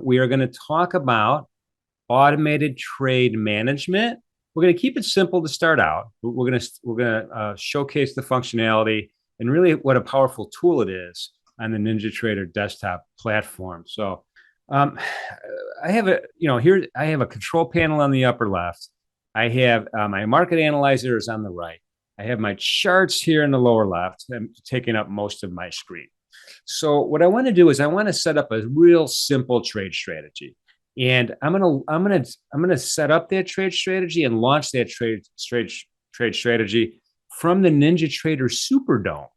we are going to talk about automated trade management. We're going to keep it simple to start out. We're going to showcase the functionality and really what a powerful tool it is on the NinjaTrader desktop platform. So I have I have a control panel on the upper left. I have my market analyzer is on the right. I have my charts here in the lower left. I'm taking up most of my screen. So what I want to do is I want to set up a real simple trade strategy. And I'm gonna set up that trade strategy and launch that trade strategy from the NinjaTrader SuperDOM.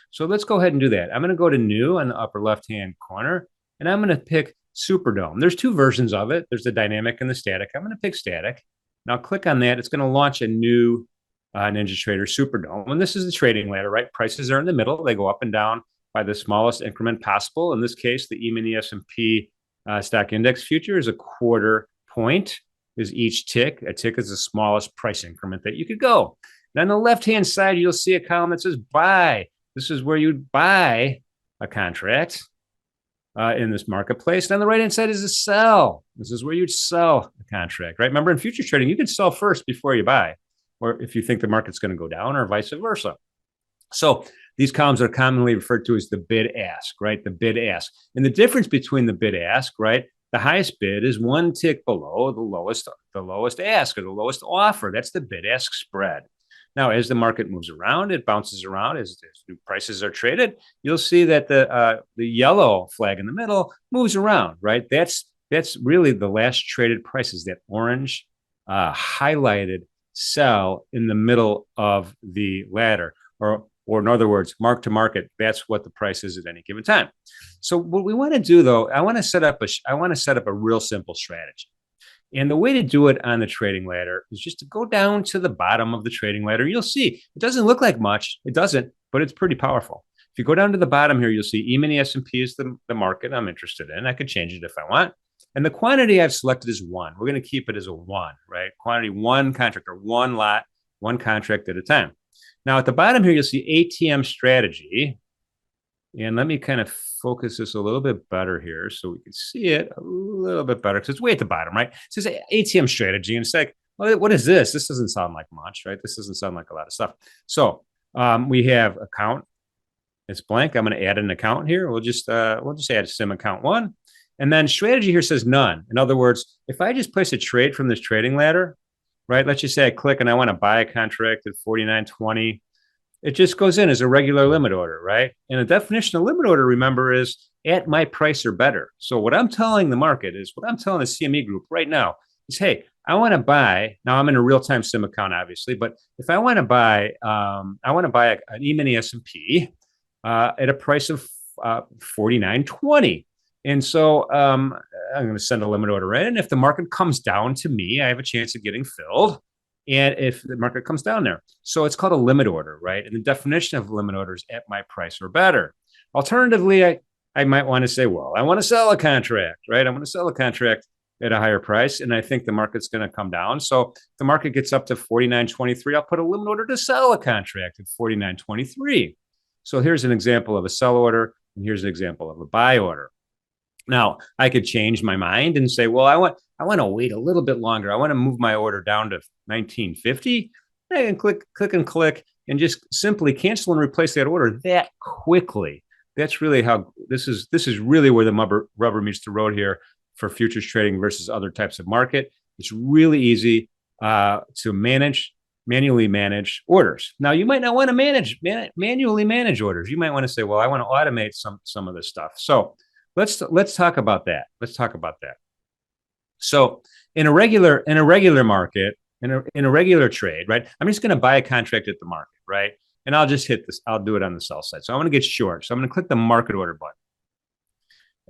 So let's go ahead and do that. I'm gonna go to New on the upper left-hand corner, and I'm gonna pick SuperDOM. There's two versions of it. There's the dynamic and the static. I'm gonna pick static. Now click on that. It's gonna launch a new NinjaTrader SuperDOM. And this is the trading ladder, right? Prices are in the middle. They go up and down by the smallest increment possible. In this case, the E-mini S&P stock index future is a quarter point is each tick. A tick is the smallest price increment that you could go. And on the left-hand side, you'll see a column that says buy. This is where you'd buy a contract in this marketplace. And on the right-hand side is a sell. This is where you'd sell a contract, right? Remember, in futures trading, you can sell first before you buy, or if you think the market's going to go down, or vice versa. So these columns are commonly referred to as the bid ask, right? The bid ask. And the difference between the bid ask, right? The highest bid is one tick below the lowest ask, or the lowest offer. That's the bid ask spread. Now, as the market moves around, it bounces around as new prices are traded. You'll see that the yellow flag in the middle moves around, right? That's really the last traded prices, that orange highlighted cell in the middle of the ladder, or in other words, mark to market. That's what the price is at any given time. So what we want to do, though, I want to set up a real simple strategy. And the way to do it on the trading ladder is just to go down to the bottom of the trading ladder. You'll see it doesn't look like much. It doesn't, but it's pretty powerful. If you go down to the bottom here, you'll see E-mini S&P is the market I'm interested in. I could change it if I want. And the quantity I've selected is 1. We're going to keep it as a 1, right? Quantity 1 contract, or 1 lot, 1 contract at a time. Now, at the bottom here, you'll see ATM strategy. And let me kind of focus this a little bit better here so we can see it a little bit better, because it's way at the bottom, right? It says ATM strategy. And it's like, well, what is this? This doesn't sound like much, right? This doesn't sound like a lot of stuff. So we have account. It's blank. I'm going to add an account here. We'll just add sim account 1. And then strategy here says none. In other words, if I just place a trade from this trading ladder, right? Let's just say I click and I want to buy a contract at 49.20. It just goes in as a regular limit order, right? And the definition of limit order, remember, is at my price or better. So what I'm telling the market is, what I'm telling the CME group right now is, hey, I want to buy. Now I'm in a real-time sim account, obviously, but if I want to buy, an E-mini S&P at a price of 49.20. And so I'm going to send a limit order in. And if the market comes down to me, I have a chance of getting filled. And if the market comes down there. So it's called a limit order, right? And the definition of limit order is at my price or better. Alternatively, I might want to say, well, I want to sell a contract, right? I want to sell a contract at a higher price, and I think the market's going to come down. So if the market gets up to 49.23, I'll put a limit order to sell a contract at 49.23. So here's an example of a sell order, and here's an example of a buy order. Now, I could change my mind and say, well, I want to wait a little bit longer. I want to move my order down to 1950. I can click and just simply cancel and replace that order that quickly. That's really how this is really where the rubber meets the road here for futures trading versus other types of market. It's really easy to manually manage orders. Now, you might not want to manually manage orders. You might want to say, well, I want to automate some of this stuff. So let's talk about that. So in a regular market, in a regular trade, right? I'm just going to buy a contract at the market, right? And I'll just hit this. I'll do it on the sell side. So I want to get short. So I'm going to click the market order button.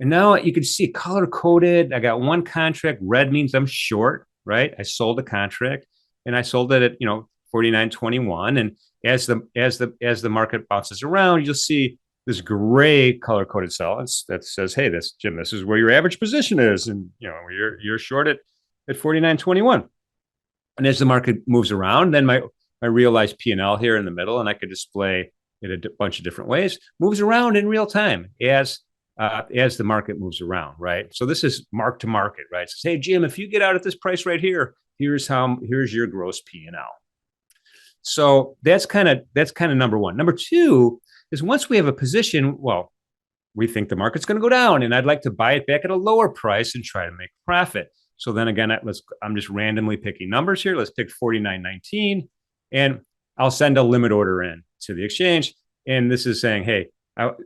And now you can see color coded. I got 1 contract. Red means I'm short, right? I sold a contract, and I sold it at 49.21. And as the market bounces around, you'll see this gray color coded cell that says, hey, Jim, this is where your average position is. And you're short at 49.21. And as the market moves around, then my realized P&L here in the middle, and I could display it a bunch of different ways, moves around in real time as as the market moves around, right? So this is mark to market, right? It says, hey, Jim, if you get out at this price right here, here's your gross P&L. So that's kind of number one. Number two is once we have a position, well, we think the market's going to go down, and I'd like to buy it back at a lower price and try to make profit. So then again, I'm just randomly picking numbers here. Let's pick 49.19, and I'll send a limit order in to the exchange. And this is saying, hey,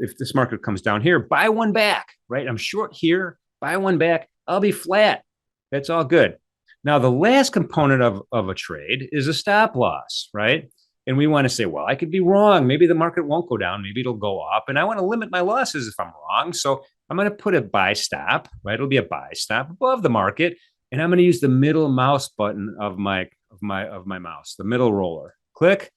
if this market comes down here, buy one back, right? I'm short here, buy one back. I'll be flat. That's all good. Now, the last component of a trade is a stop loss, right? And we want to say, well, I could be wrong. Maybe the market won't go down. Maybe it'll go up. And I want to limit my losses if I'm wrong. So I'm going to put a buy stop, right? It'll be a buy stop above the market. And I'm going to use the middle mouse button of my mouse, the middle roller. Click.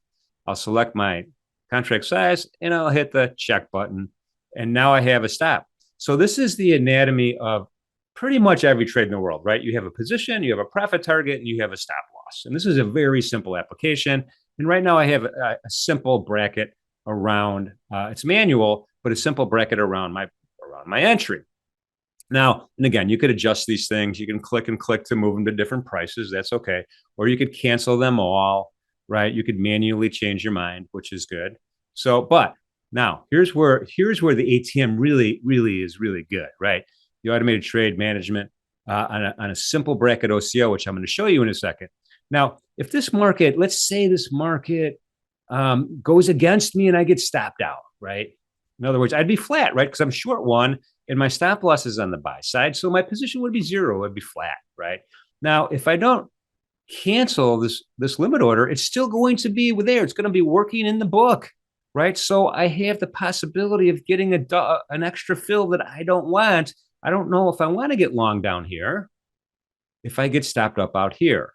I'll select my contract size and I'll hit the check button. And now I have a stop. So this is the anatomy of pretty much every trade in the world, right? You have a position, you have a profit target, and you have a stop loss. And this is a very simple application. And right now I have a simple bracket around, it's manual, but a simple bracket around my entry. Now, and again, you could adjust these things. You can click and click to move them to different prices. That's okay. Or you could cancel them all, right? You could manually change your mind, which is good. So, but now here's where the ATM really is really good, right? The automated trade management on a simple bracket OCO, which I'm going to show you in a second. Now, if this market, let's say this market goes against me and I get stopped out, right? In other words, I'd be flat, right? Because I'm short one and my stop loss is on the buy side. So my position would be zero. It'd be flat, right? Now, if I don't cancel this limit order, it's still going to be there. It's going to be working in the book, right? So I have the possibility of getting an extra fill that I don't want. I don't know if I want to get long down here if I get stopped up out here.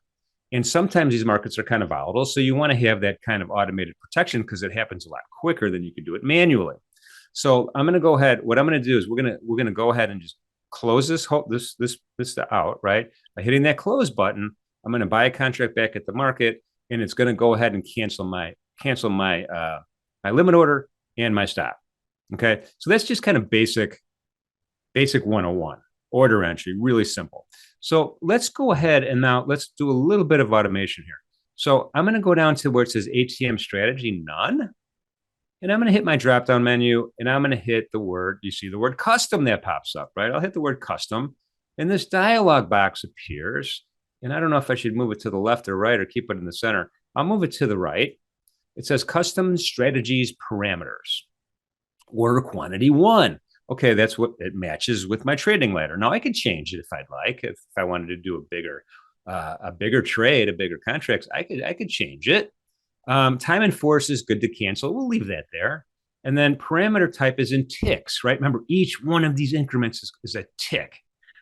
And sometimes these markets are kind of volatile. So you want to have that kind of automated protection because it happens a lot quicker than you can do it manually. So I'm going to go ahead. What I'm going to do is we're going to go ahead and just close this out, right? By hitting that close button, I'm going to buy a contract back at the market, and it's going to go ahead and cancel my limit order and my stop. Okay. So that's just kind of basic 101 order entry, really simple. So let's go ahead and now let's do a little bit of automation here. So I'm going to go down to where it says ATM strategy none. And I'm going to hit my drop down menu and I'm going to hit the word, you see the word custom that pops up, right? I'll hit the word custom and this dialog box appears. And I don't know if I should move it to the left or right or keep it in the center. I'll move it to the right. It says custom strategies parameters. Order quantity 1. Okay, that's what it matches with my trading ladder. Now I could change it if I'd like. If I wanted to do a bigger trade, a bigger contracts, I could change it. Time and force is good to cancel. We'll leave that there. And then parameter type is in ticks, right? Remember, each one of these increments is a tick,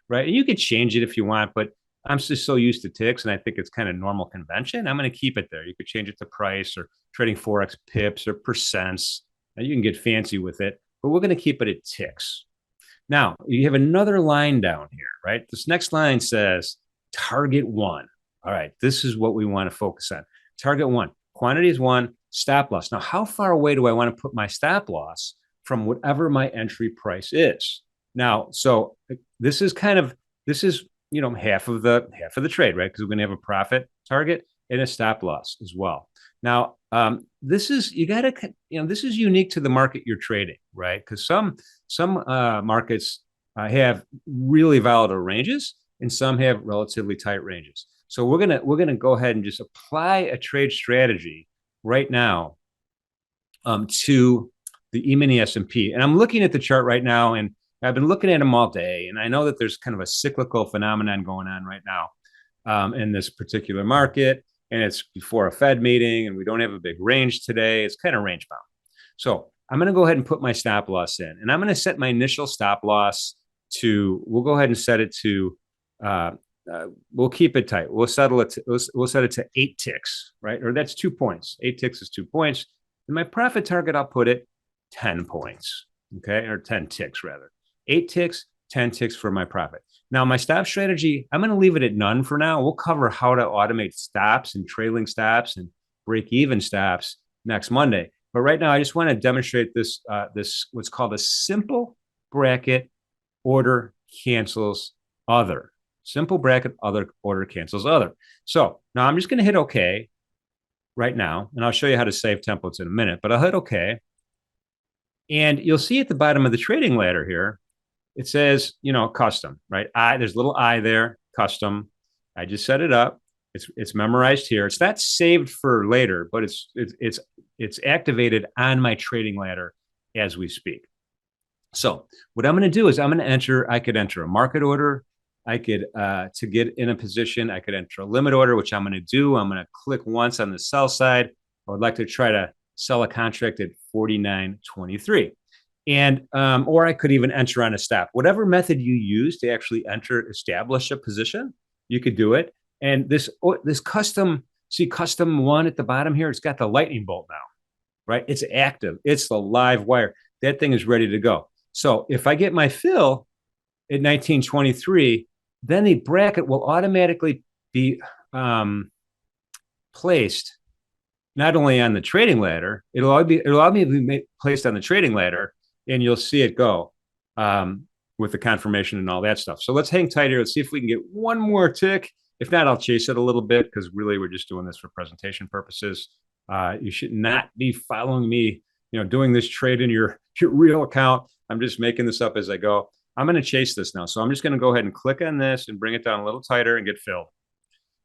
right? And you could change it if you want, but I'm just so used to ticks, and I think it's kind of normal convention. I'm going to keep it there. You could change it to price or trading Forex pips or percents. And you can get fancy with it, but we're going to keep it at ticks. Now, you have another line down here, right? This next line says target 1. All right, this is what we want to focus on. Target 1. Quantity is 1, stop loss. Now, how far away do I want to put my stop loss from whatever my entry price is? Now, so this is half of the trade, right? Because we're going to have a profit target and a stop loss as well. Now, this is unique to the market you're trading, right? Because some markets have really volatile ranges and some have relatively tight ranges. So we're gonna go ahead and just apply a trade strategy right now to the E-mini S&P. And I'm looking at the chart right now, and I've been looking at them all day, and I know that there's kind of a cyclical phenomenon going on right now in this particular market, and it's before a Fed meeting, and we don't have a big range today. It's kind of range bound. So I'm going to go ahead and put my stop loss in, and I'm going to set my initial stop loss to. We'll go ahead and set it to. We'll keep it tight. We'll set it to 8 ticks, right? Or that's 2 points. 8 ticks is 2 points. And my profit target, I'll put it 10 points, okay, or 10 ticks rather. 8 ticks, 10 ticks for my profit. Now, my stop strategy, I'm going to leave it at none for now. We'll cover how to automate stops and trailing stops and break-even stops next Monday. But right now, I just want to demonstrate this what's called a simple bracket, order cancels other. Simple bracket, other, order cancels other. So now I'm just going to hit OK right now, and I'll show you how to save templates in a minute, but I'll hit OK. And you'll see at the bottom of the trading ladder here, it says, custom, right? There's a little I there, custom. I just set it up. It's memorized here. It's not saved for later, but it's activated on my trading ladder as we speak. So what I'm going to do is I could enter a market order. I could, to get in a position, I could enter a limit order, which I'm going to do. I'm going to click once on the sell side. I would like to try to sell a contract at 49.23. And, or I could even enter on a stop. Whatever method you use to actually establish a position, you could do it. And this custom one at the bottom here, it's got the lightning bolt now, right? It's active. It's the live wire. That thing is ready to go. So if I get my fill at 1923, then the bracket will automatically be placed not only on the trading ladder, it'll automatically be placed on the trading ladder, and you'll see it go with the confirmation and all that stuff. So let's hang tight here. Let's see if we can get one more tick. If not, I'll chase it a little bit because really we're just doing this for presentation purposes. You should not be following me, doing this trade in your real account. I'm just making this up as I go. I'm going to chase this now. So I'm just going to go ahead and click on this and bring it down a little tighter and get filled.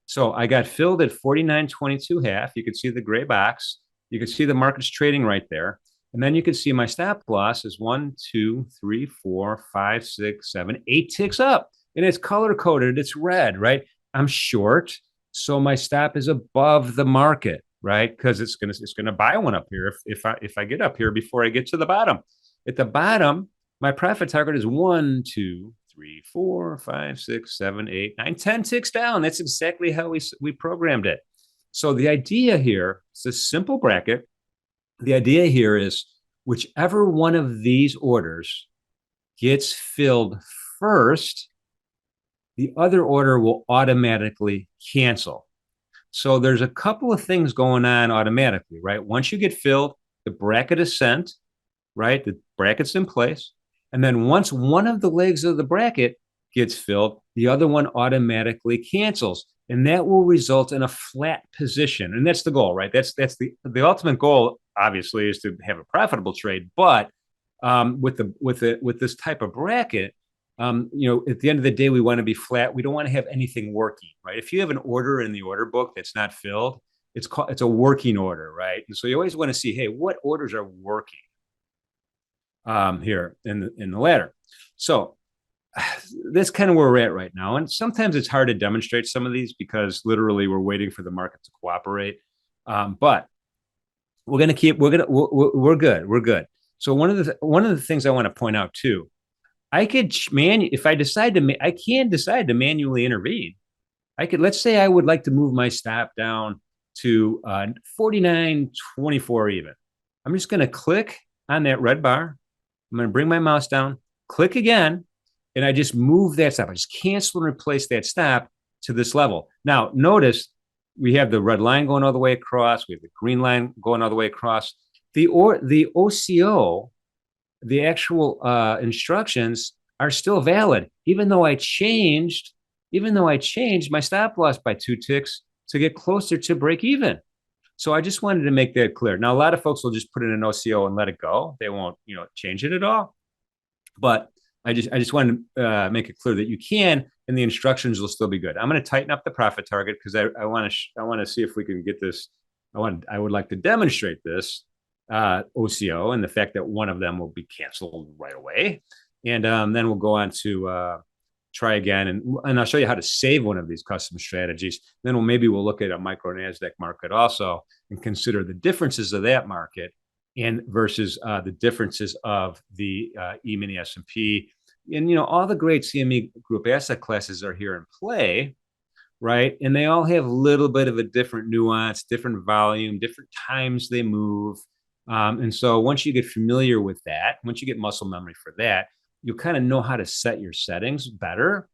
So I got filled at 49.22 half. You can see the gray box. You can see the market's trading right there. And then you can see my stop loss is 1, 2, 3, 4, 5, 6, 7, 8 ticks up. And it's color coded. It's red, right? I'm short. So my stop is above the market, right? Because it's gonna buy one up here if I get up here before I get to the bottom. At the bottom, my profit target is 1, 2, 3, 4, 5, 6, 7, 8, 9, 10 ticks down. That's exactly how we programmed it. So the idea here, it's a simple bracket. The idea here is whichever one of these orders gets filled first, the other order will automatically cancel. So there's a couple of things going on automatically, right? Once you get filled, the bracket is sent, right? The bracket's in place. And then once one of the legs of the bracket gets filled, the other one automatically cancels. And that will result in a flat position. And that's the goal, right? That's the ultimate goal, obviously, is to have a profitable trade. But with this type of bracket, at the end of the day, we want to be flat. We don't want to have anything working, right? If you have an order in the order book that's not filled, it's a working order, right? And so you always want to see, hey, what orders are working here in the ladder. So that's kind of where we're at right now. And sometimes it's hard to demonstrate some of these because literally we're waiting for the market to cooperate. But we're good. We're good. So one of the things I want to point out too, I can decide to manually intervene. Let's say I would like to move my stop down to 49.24 even. I'm just going to click on that red bar. I'm going to bring my mouse down, click again, and I just move that stop. I just cancel and replace that stop to this level. Now, notice we have the red line going all the way across. We have the green line going all the way across. The OCO, the actual instructions are still valid, even though I changed my stop loss by 2 ticks to get closer to break even. So I just wanted to make that clear. Now, a lot of folks will just put in an OCO and let it go. They won't, change it at all. But I just wanted to make it clear that you can, and the instructions will still be good. I'm going to tighten up the profit target because I want to see if we can get this. I would like to demonstrate this OCO and the fact that one of them will be canceled right away, and then we'll go on to try again, and I'll show you how to save one of these custom strategies. Then maybe we'll look at a micro NASDAQ market also and consider the differences of that market and versus the differences of the E-mini S&P. And, all the great CME group asset classes are here in play, right? And they all have a little bit of a different nuance, different volume, different times they move. And so once you get familiar with that, once you get muscle memory for that, you'll kind of know how to set your settings better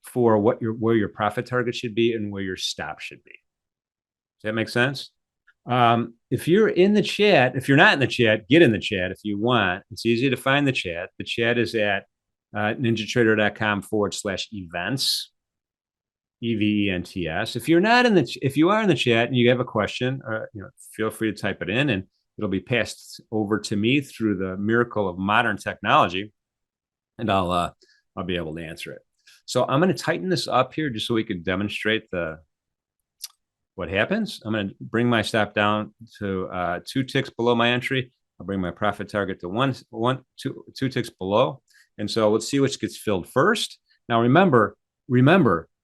for where your profit target should be and where your stop should be. Does that make sense? If you're in the chat, if you're not in the chat, get in the chat if you want. It's easy to find the chat. The chat is at ninjatrader.com/events, EVENTS. If you're not in the, if you are in the chat and you have a question, feel free to type it in, and it'll be passed over to me through the miracle of modern technology, and I'll be able to answer it. So I'm going to tighten this up here just so we can demonstrate what happens. I'm going to bring my stop down to 2 ticks below my entry. I'll bring my profit target to two ticks below. And so let's see which gets filled first. Now remember,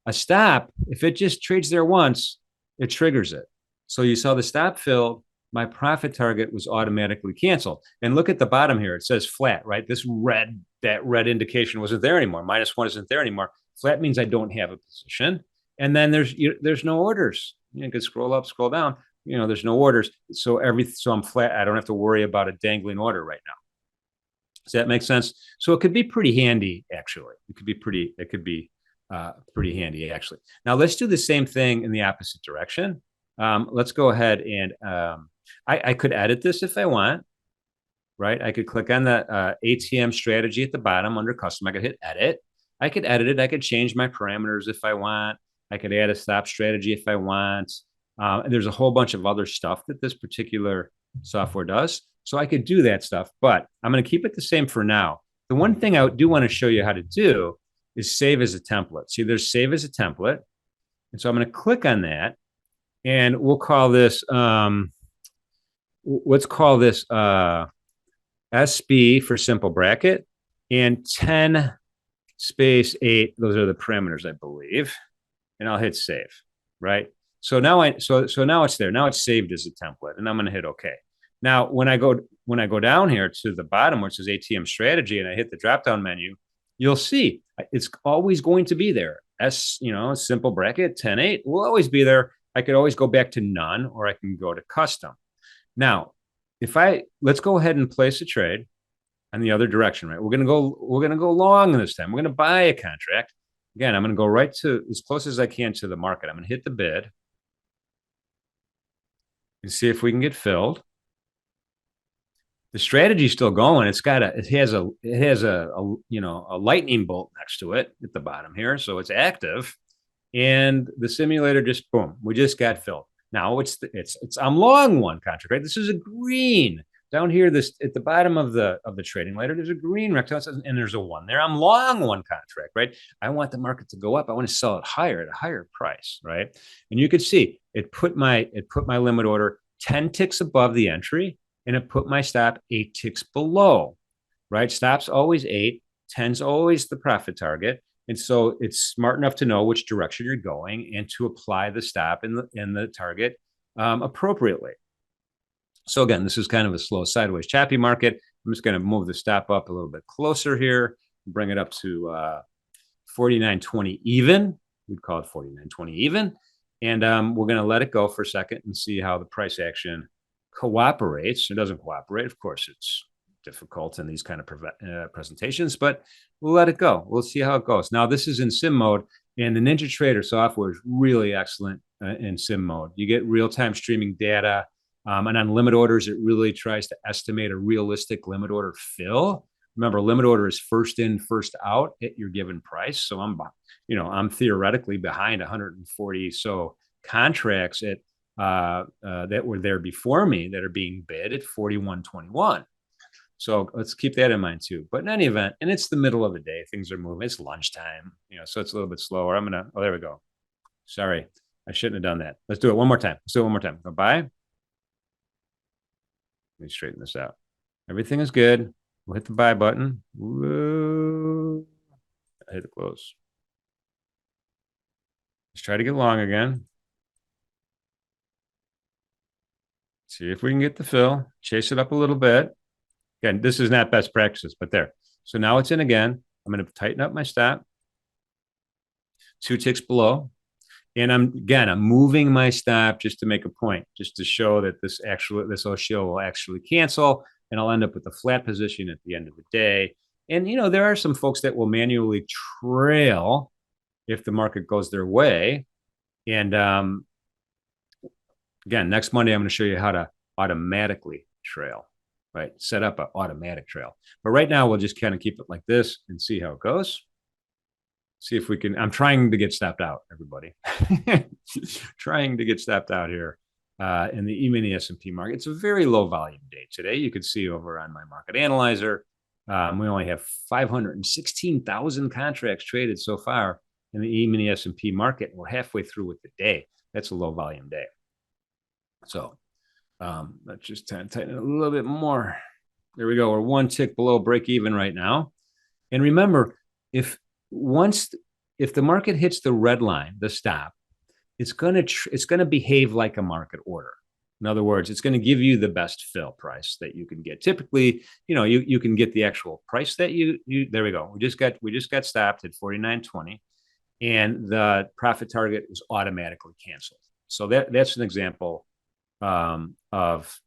a stop, if it just trades there once, it triggers it. So you saw the stop filled, my profit target was automatically canceled. And look at the bottom here. It says flat, right? That red indication wasn't there anymore. -1 isn't there anymore. Flat means I don't have a position. And then there's no orders. You can scroll up, scroll down. There's no orders. So I'm flat. I don't have to worry about a dangling order right now. Does that make sense? So it could be pretty handy, actually. It could be pretty handy, actually. Now let's do the same thing in the opposite direction. Let's go ahead and I could edit this if I want, right? I could click on the ATM strategy at the bottom under custom. I could hit edit. I could edit it. I could change my parameters if I want. I could add a stop strategy if I want. There's a whole bunch of other stuff that this particular software does. So I could do that stuff, but I'm going to keep it the same for now. The one thing I do want to show you how to do is save as a template. See, there's save as a template. And so I'm going to click on that, and we'll call this, let's call this SB for simple bracket, and 10 space 8. Those are the parameters, I believe. And I'll hit save, right? So now now it's there. Now it's saved as a template, and I'm going to hit OK. Now, when I go down here to the bottom where it says ATM strategy, and I hit the drop-down menu, you'll see it's always going to be there. Simple bracket 10-8 will always be there. I could always go back to none, or I can go to custom. Now, let's go ahead and place a trade on the other direction, right? We're gonna go long this time. We're gonna buy a contract. Again, I'm going to go right to as close as I can to the market. I'm going to hit the bid and see if we can get filled. The strategy's still going. It has a lightning bolt next to it at the bottom here, so it's active. And the simulator just boom, we just got filled. Now I'm long one contract, right? This is a green. Down here, at the bottom of the trading ladder, there's a green rectangle, and there's a 1 there. I'm long one contract, right? I want the market to go up. I want to sell it higher at a higher price, right? And you could see it put my limit order 10 ticks above the entry, and it put my stop 8 ticks below, right? Stop's always 8, 10's always the profit target, and so it's smart enough to know which direction you're going and to apply the stop and the target appropriately. So again, this is kind of a slow sideways choppy market. I'm just going to move the stop up a little bit closer here, bring it up to 49.20 even. We'd call it 49.20 even. And we're going to let it go for a second and see how the price action cooperates. It doesn't cooperate. Of course, it's difficult in these kind of presentations, but we'll let it go. We'll see how it goes. Now, this is in sim mode, and the NinjaTrader software is really excellent in sim mode. You get real-time streaming data. And on limit orders, it really tries to estimate a realistic limit order fill. Remember, limit order is first in, first out at your given price. So I'm theoretically behind 140 so contracts that were there before me that are being bid at 41.21. So let's keep that in mind too. But in any event, and it's the middle of the day, things are moving. It's lunchtime, so it's a little bit slower. Oh, there we go. Sorry, I shouldn't have done that. Let's do it one more time. Let's do it one more time. Go buy. Let me straighten this out. Everything is good. We'll hit the buy button. Whoa. I hit the close. Let's try to get long again. See if we can get the fill. Chase it up a little bit. Again, this is not best practices, but there. So now it's in again. I'm going to tighten up my stop. 2 ticks below. And I'm moving my stop just to make a point, just to show that this OCO will actually cancel, and I'll end up with a flat position at the end of the day. And there are some folks that will manually trail if the market goes their way, and Again, next Monday, I'm going to show you how to automatically trail, right? Set up an automatic trail. But right now, we'll just kind of keep it like this and see how it goes. See if we can. I'm trying to get stopped out, everybody. Trying to get stopped out here in the E-mini S&P market. It's a very low volume day today. You can see over on my market analyzer, we only have 516,000 contracts traded so far in the E-mini S&P market. We're halfway through with the day. That's a low volume day. So let's just tighten it a little bit more. There we go. We're one tick below break even right now. And remember, if the market hits the red line, the stop, it's gonna behave like a market order. In other words, it's going to give you the best fill price that you can get. Typically, you can get the actual price that you there we go. We just got stopped at 49.20, and the profit target was automatically canceled. So that's an example of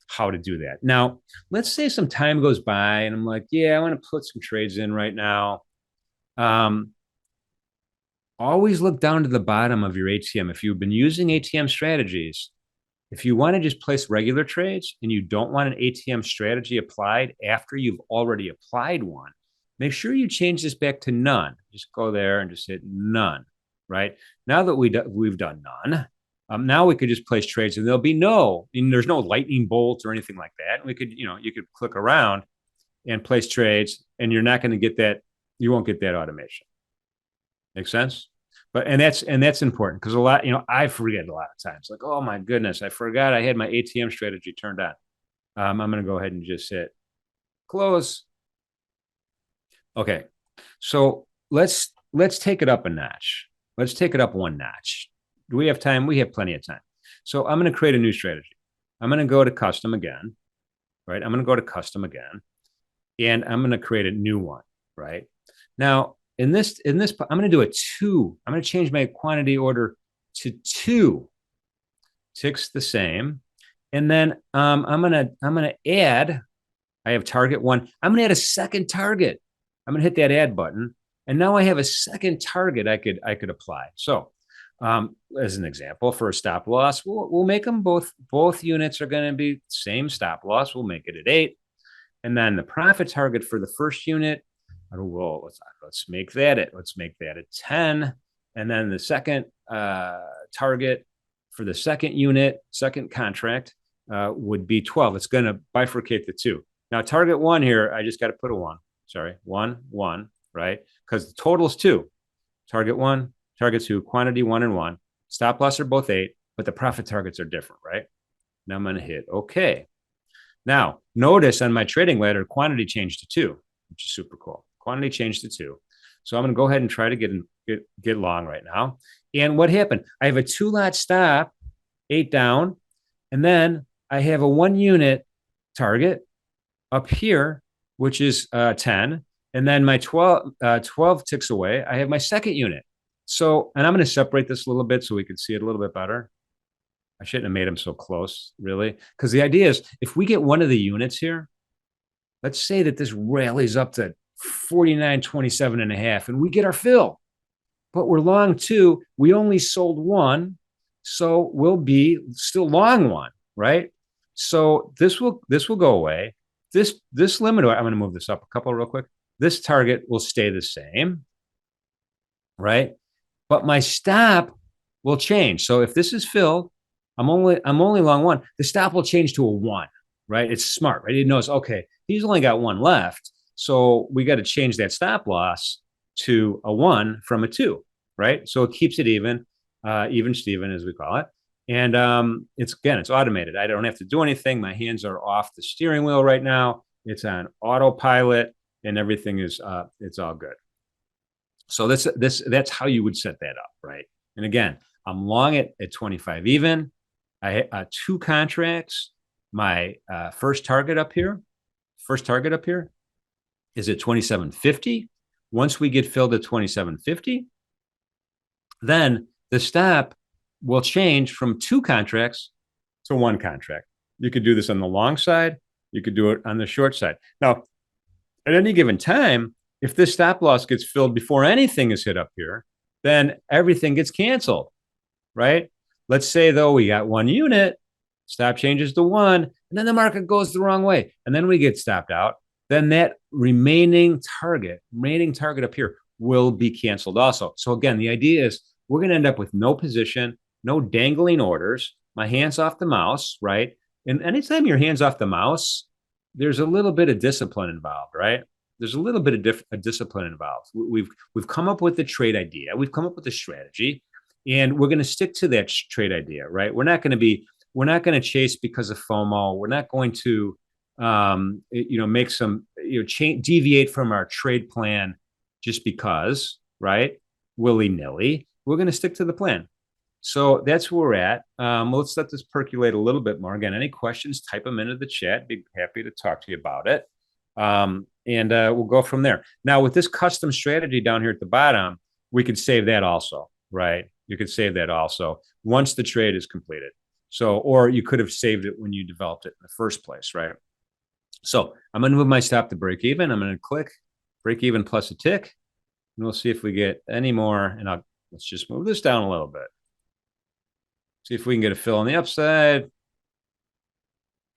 how to do that. Now, let's say some time goes by and I'm like, yeah, I want to put some trades in right now. Always look down to the bottom of your ATM. If you've been using ATM strategies, if you want to just place regular trades and you don't want an ATM strategy applied after you've already applied one, make sure you change this back to none. Just go there and just hit none, right? Now that we've done none, now we could just place trades and there'll be there's no lightning bolt or anything like that. We could, you could click around and place trades and you're not going to get that. You won't get that automation. Make sense? But that's important because a lot, I forget a lot of times. Like, oh my goodness, I forgot I had my ATM strategy turned on. I'm going to go ahead and just hit close. Okay, so let's take it up a notch. Let's take it up one notch. Do we have time? We have plenty of time. So I'm going to create a new strategy. I'm going to go to custom again, right? I'm going to go to custom again, and I'm going to create a new one, right? Now, in this, I'm going to do a 2. I'm going to change my quantity order to 2. Ticks the same, and then I'm going to add. I have target 1. I'm going to add a second target. I'm going to hit that add button, and now I have a second target I could apply. So, as an example, for a stop loss, we'll make them both. Both units are going to be same stop loss. We'll make it at 8, and then the profit target for the first unit. Well, let's make that at 10, and then the second target for the second unit, second contract would be 12. It's going to bifurcate the 2. Now, target 1 here, I just got to put a 1. Sorry, 1, right? Because the total is 2. Target 1, target 2, quantity 1 and 1. Stop loss are both 8, but the profit targets are different, right? Now I'm going to hit OK. Now, notice on my trading ladder, quantity changed to 2, which is super cool. Quantity changed to 2. So I'm going to go ahead and try to get long right now. And what happened? I have a 2-lot stop, 8 down, and then I have a 1 unit target up here, which is 10. And then my 12 ticks away, I have my second unit. So, and I'm going to separate this a little bit so we can see it a little bit better. I shouldn't have made them so close, really. Because the idea is, if we get one of the units here, let's say that this rallies up to 49.27.5, and we get our fill, but we're long 2. We only sold 1, so we'll be still long 1, right? So this will go away. This limit, I'm going to move this up a couple real quick. This target will stay the same, right? But my stop will change. So if this is filled, I'm only long 1. The stop will change to a 1, right? It's smart, right? It knows, okay, he's only got 1 left. So we got to change that stop loss to a 1 from a 2, right? So it keeps it even Steven, as we call it. And it's automated. I don't have to do anything. My hands are off the steering wheel right now. It's on autopilot, and everything is it's all good. So that's how you would set that up, right? And again, I'm long at 25 even. I 2 contracts. My first target up here is at 27.50. Once we get filled at 27.50, then the stop will change from 2 contracts to 1 contract. You could do this on the long side. You could do it on the short side. Now, at any given time, if this stop loss gets filled before anything is hit up here, then everything gets canceled, right? Let's say though we got 1 unit, stop changes to 1, and then the market goes the wrong way, and then we get stopped out. Then that remaining target up here will be canceled also. So again, the idea is we're going to end up with no position, no dangling orders. My hand's off the mouse, right? And anytime your hand's off the mouse, there's a little bit of discipline involved, right? There's a little bit of discipline involved. We've come up with the trade idea. We've come up with the strategy, and we're going to stick to that trade idea, right? We're not going to chase because of FOMO. We're not going to, make some, deviate from our trade plan just because, right? Willy-nilly. We're going to stick to the plan. So that's where we're at. Let's let this percolate a little bit more. Again, any questions, type them into the chat. Be happy to talk to you about it. And we'll go from there. Now, with this custom strategy down here at the bottom, we could save that also, right? You could save that also once the trade is completed. So, or you could have saved it when you developed it in the first place, right? So I'm going to move my stop to break even. I'm going to click break even plus a tick, and we'll see if we get any more. And let's just move this down a little bit. See if we can get a fill on the upside.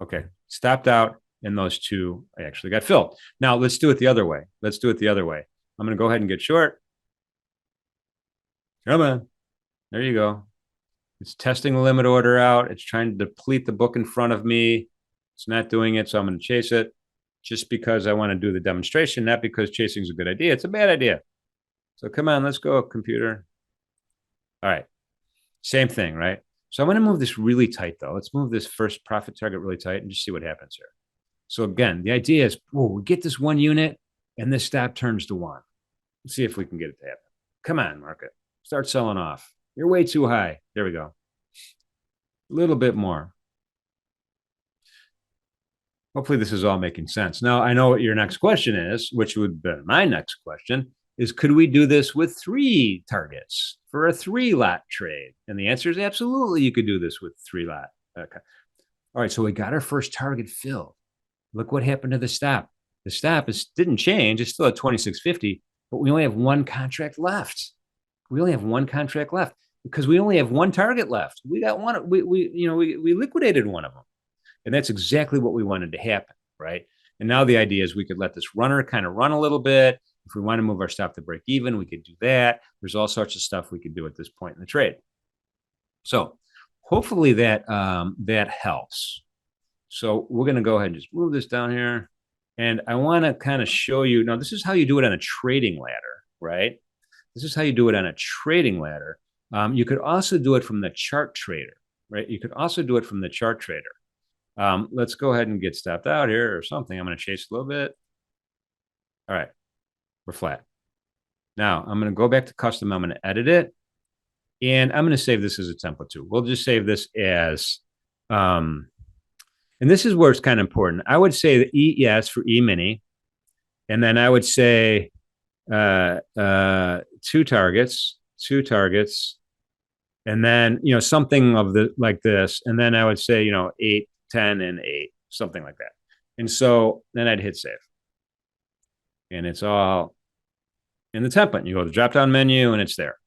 Okay, stopped out, and those two I actually got filled. Now let's do it the other way. I'm going to go ahead and get short. Come on. There you go. It's testing the limit order out. It's trying to deplete the book in front of me. It's not doing it, so I'm going to chase it just because I want to do the demonstration, not because chasing is a good idea. It's a bad idea. So come on, let's go, computer. All right. Same thing, right? So I'm going to move this really tight, though. Let's move this first profit target really tight and just see what happens here. So again, the idea is, we get this 1 unit, and this stop turns to 1. Let's see if we can get it to happen. Come on, market. Start selling off. You're way too high. There we go. A little bit more. Hopefully this is all making sense. Now, I know what your next question is, which would be my next question, is could we do this with 3 targets for a 3-lot trade? And the answer is absolutely you could do this with 3-lot. Okay. All right, so we got our first target filled. Look what happened to the stop. The stop didn't change. It's still at 26.50, but we only have 1 contract left. We only have 1 contract left because we only have 1 target left. We got one. We liquidated one of them. And that's exactly what we wanted to happen, right? And now the idea is we could let this runner kind of run a little bit. If we want to move our stop to break even, we could do that. There's all sorts of stuff we could do at this point in the trade. So hopefully that helps. So we're going to go ahead and just move this down here. And I want to kind of show you, now this is how you do it on a trading ladder, right? This is how you do it on a trading ladder. You could also do it from the chart trader, right? You could also do it from the chart trader. Let's go ahead and get stopped out here or something. I'm going to chase a little bit. All right, we're flat. Now I'm going to go back to custom. I'm going to edit it, and I'm going to save this as a template too. We'll just save this as, and this is where it's kind of important. I would say the ES for E-mini, and then I would say 2 targets, and then something of the like this, and then I would say 8, 10, and 8, something like that. And so then I'd hit save. And it's all in the template. You go to the drop-down menu, and it's there.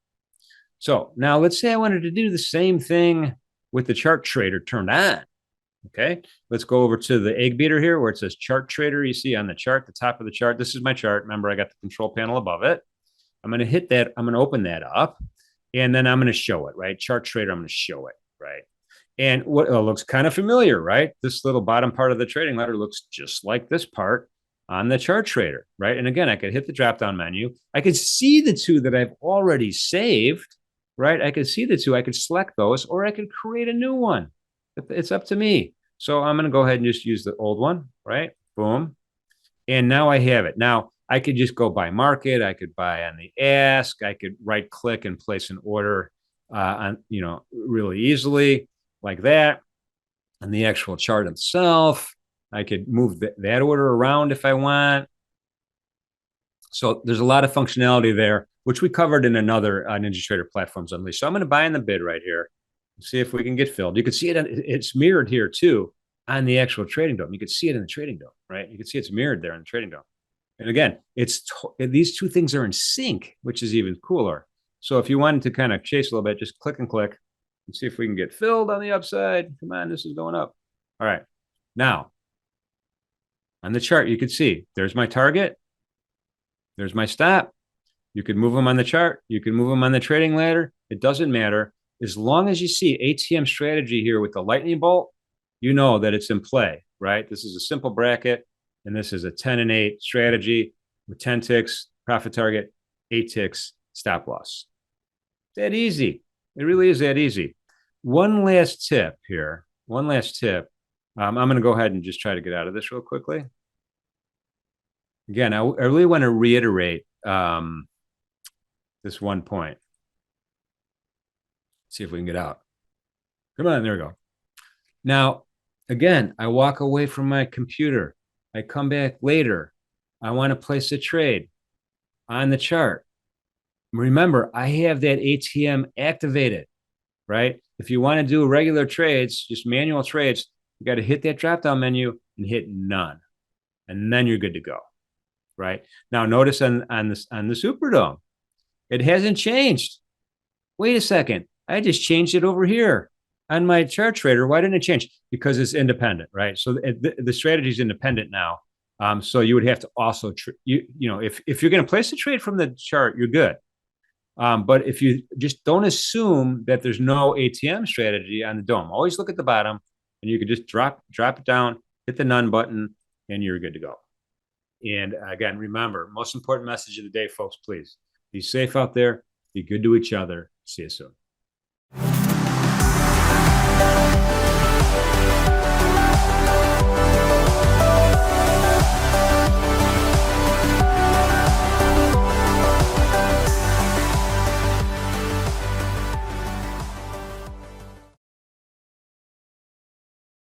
So now let's say I wanted to do the same thing with the chart trader turned on. Okay, let's go over to the egg beater here where it says chart trader. You see on the chart, the top of the chart, this is my chart. Remember, I got the control panel above it. I'm going to hit that. I'm going to open that up, and then I'm going to show it, right? Chart trader, I'm going to show it, right? And what looks kind of familiar, right? This little bottom part of the trading ladder looks just like this part on the chart trader, right? And again, I could hit the drop-down menu. I could see the 2 that I've already saved, right? I could see the 2. I could select those, or I could create a new one. It's up to me. So I'm going to go ahead and just use the old one, right? Boom. And now I have it. Now I could just go by market. I could buy on the ask. I could right click and place an order really easily like that. And the actual chart itself, I could move that order around if I want. So there's a lot of functionality there, which we covered in another NinjaTrader Platforms Unleashed. So I'm going to buy in the bid right here. See if we can get filled. You can see it. It's mirrored here too on the actual trading dome. You can see it in the trading dome, right? You can see it's mirrored there in the trading dome. And again, these 2 things are in sync, which is even cooler. So if you wanted to kind of chase a little bit, just click and click. Let's see if we can get filled on the upside. Come on, this is going up. All right. Now, on the chart, you can see there's my target. There's my stop. You can move them on the chart. You can move them on the trading ladder. It doesn't matter. As long as you see ATM strategy here with the lightning bolt, you know that it's in play, right? This is a simple bracket, and this is a 10 and 8 strategy with 10 ticks, profit target, 8 ticks, stop loss. That easy. It really is that easy. One last tip here. One last tip. I'm going to go ahead and just try to get out of this real quickly. Again, I really want to reiterate this one point. See if we can get out. Come on, there we go. Now, again, I walk away from my computer. I come back later. I want to place a trade on the chart. Remember, I have that ATM activated, right? If you want to do regular trades, just manual trades, you got to hit that drop-down menu and hit none. And then you're good to go, right? Now, notice on the SuperDOM, it hasn't changed. Wait a second. I just changed it over here on my chart trader. Why didn't it change? Because it's independent, right? So the strategy is independent now. So you would have to also, if you're going to place a trade from the chart, you're good. But if you just don't assume that there's no ATM strategy on the DOM, always look at the bottom, and you can just drop it down, hit the none button, and you're good to go. And again, remember, most important message of the day, folks, please be safe out there, be good to each other. See you soon.